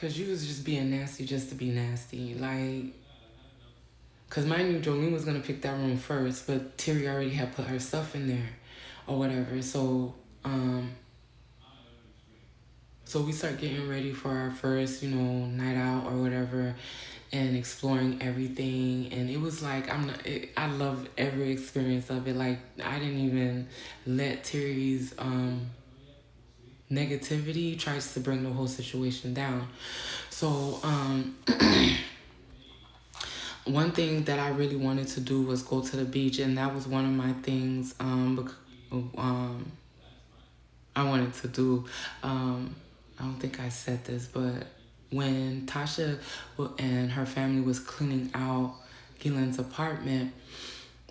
Cause you was just being nasty just to be nasty. Like, cause mind you, Jolene was gonna pick that room first, but Terry already had put her stuff in there, or whatever. So we start getting ready for our first, night out or whatever, and exploring everything. And it was like I loved every experience of it. Like I didn't even let Terry's negativity tries to bring the whole situation down. So one thing that I really wanted to do was go to the beach, and that was one of my things. I wanted to do. I don't think I said this, but when Tasha and her family was cleaning out Gillen's apartment,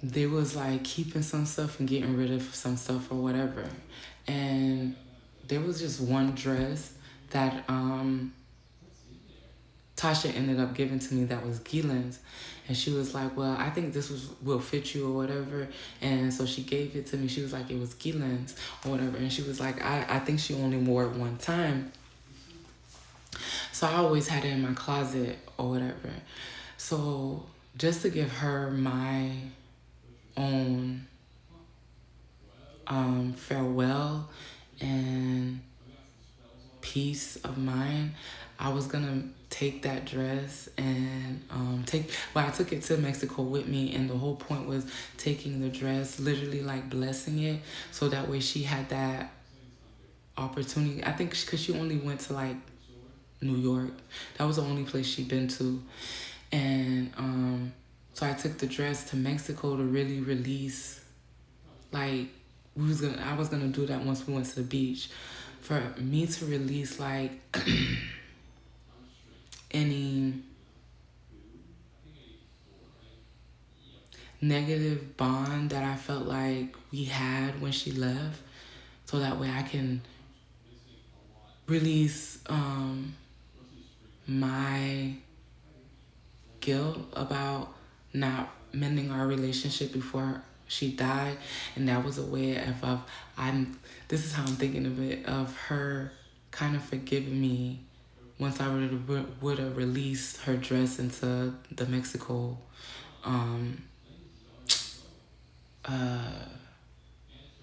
they was like keeping some stuff and getting rid of some stuff or whatever. And there was just one dress that Tasha ended up giving to me that was Gillen's. And she was like, well, I think this will fit you or whatever. And so she gave it to me. She was like, it was Gillen's or whatever. And she was like, I think she only wore it one time. So I always had it in my closet or whatever. So just to give her my own farewell and peace of mind, I was gonna take that dress and I took it to Mexico with me, and the whole point was taking the dress, literally like blessing it, so that way she had that opportunity. I think because she only went to like New York, that was the only place she'd been to, and so I took the dress to Mexico to really release, like I was gonna do that once we went to the beach, for me to release like any negative bond that I felt like we had when she left, so that way I can release my guilt about not mending our relationship before she died. And that was a way of this is how I'm thinking of it, of her kind of forgiving me once I would have released her dress into the Mexico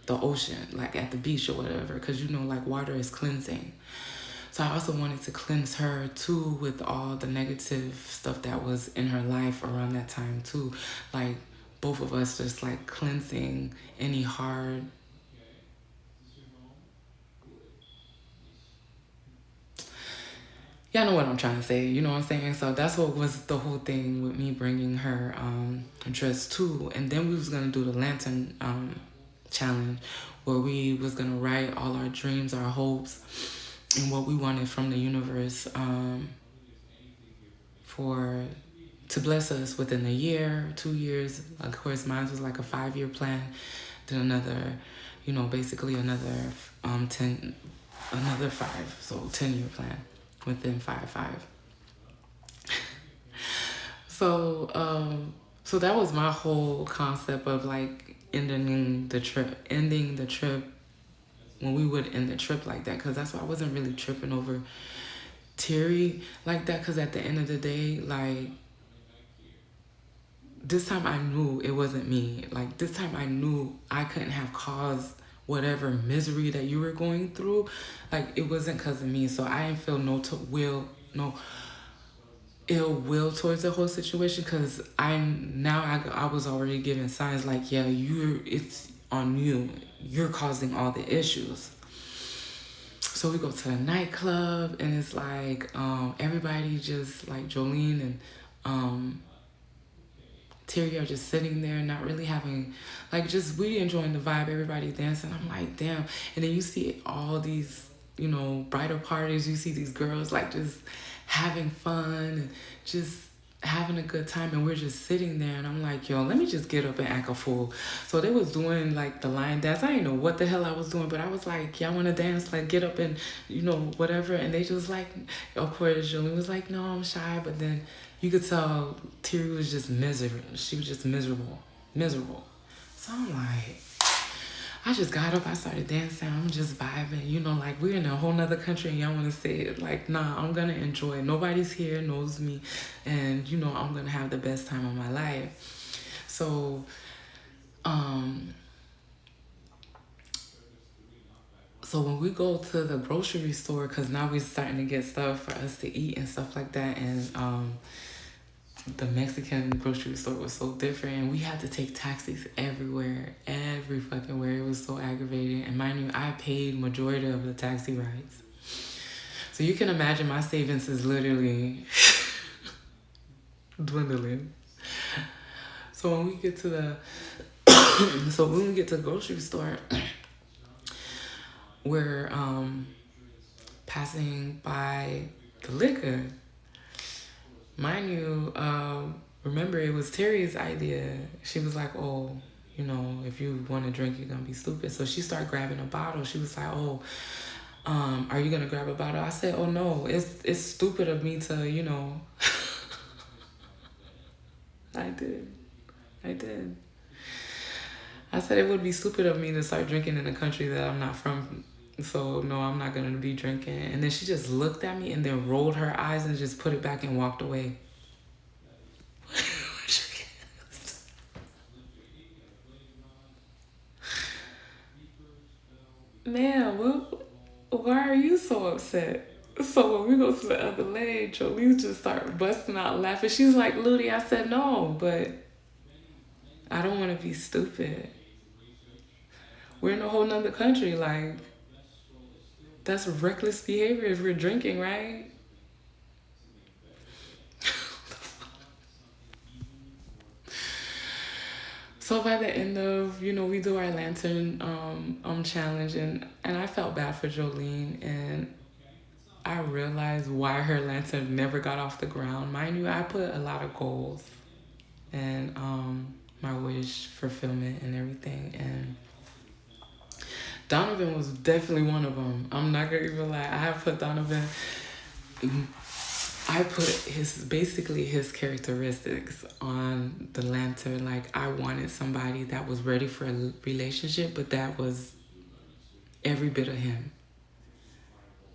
the ocean, like at the beach or whatever, because like water is cleansing. So I also wanted to cleanse her too, with all the negative stuff that was in her life around that time too. Like both of us just like cleansing any hard y'all know what I'm trying to say, you know what I'm saying? So that's what was the whole thing with me bringing her dress too. And then we was gonna do the lantern challenge, where we was gonna write all our dreams, our hopes, and what we wanted from the universe to bless us within a year, 2 years. Of course, mine was like a 5-year plan. Then another, basically another 5. So 10-year plan within 5. So that was my whole concept of like ending the trip when we would end the trip like that, because that's why I wasn't really tripping over Terry like that, because at the end of the day, like, this time I knew it wasn't me. Like, this time I knew I couldn't have caused whatever misery that you were going through. Like, it wasn't because of me. So I didn't feel no ill will towards the whole situation, because I was already giving signs like, yeah, it's on you. You're causing all the issues. So we go to the nightclub, and it's like everybody just like Jolene and Terry are just sitting there, not really having, like, just really enjoying the vibe, everybody dancing. I'm like, damn. And then you see all these, bridal parties, you see these girls like just having fun and just having a good time, and we're just sitting there, and I'm like, yo, let me just get up and act a fool. So they was doing like the line dance. I didn't know what the hell I was doing, but I was like, y'all want to dance? Like, get up and whatever. And they just like, of course, Jolene was like, no, I'm shy. But then you could tell Terry was just miserable. She was just miserable. So I'm like, I just got up, I started dancing, I'm just vibing, you know, like we're in a whole nother country and y'all wanna say it. Like, nah, I'm gonna enjoy it. Nobody's here, knows me, and you know, I'm gonna have the best time of my life. So, um, so when we go to the grocery store, cause now we're starting to get stuff for us to eat and stuff like that, and the Mexican grocery store was so different, and we had to take taxis everywhere, every fucking where. It was so aggravating. And mind you, I paid majority of the taxi rides, so you can imagine my savings is literally dwindling. So when we get to the grocery store, we're passing by the liquor. Mind you, remember it was Terry's idea. She was like, oh, you know, if you want to drink, you're going to be stupid. So she started grabbing a bottle. She was like, oh, are you going to grab a bottle? I said, oh, no, it's stupid of me to, you know. I did. I said it would be stupid of me to start drinking in a country that I'm not from. So, no, I'm not going to be drinking. And then she just looked at me and then rolled her eyes and just put it back and walked away. Man, why are you so upset? So when we go to the other lane, Jolene just started busting out laughing. She's like, Ludi, I said no, but I don't want to be stupid. We're in a whole nother country. Like, that's reckless behavior if we're drinking, right? So by the end of, you know, we do our lantern challenge, and I felt bad for Jolene, and I realized why her lantern never got off the ground. Mind you, I put a lot of goals and my wish fulfillment and everything, and Donovan was definitely one of them. I'm not gonna even lie. I have put Donovan. I put his characteristics on the lantern. Like, I wanted somebody that was ready for a relationship, but that was every bit of him.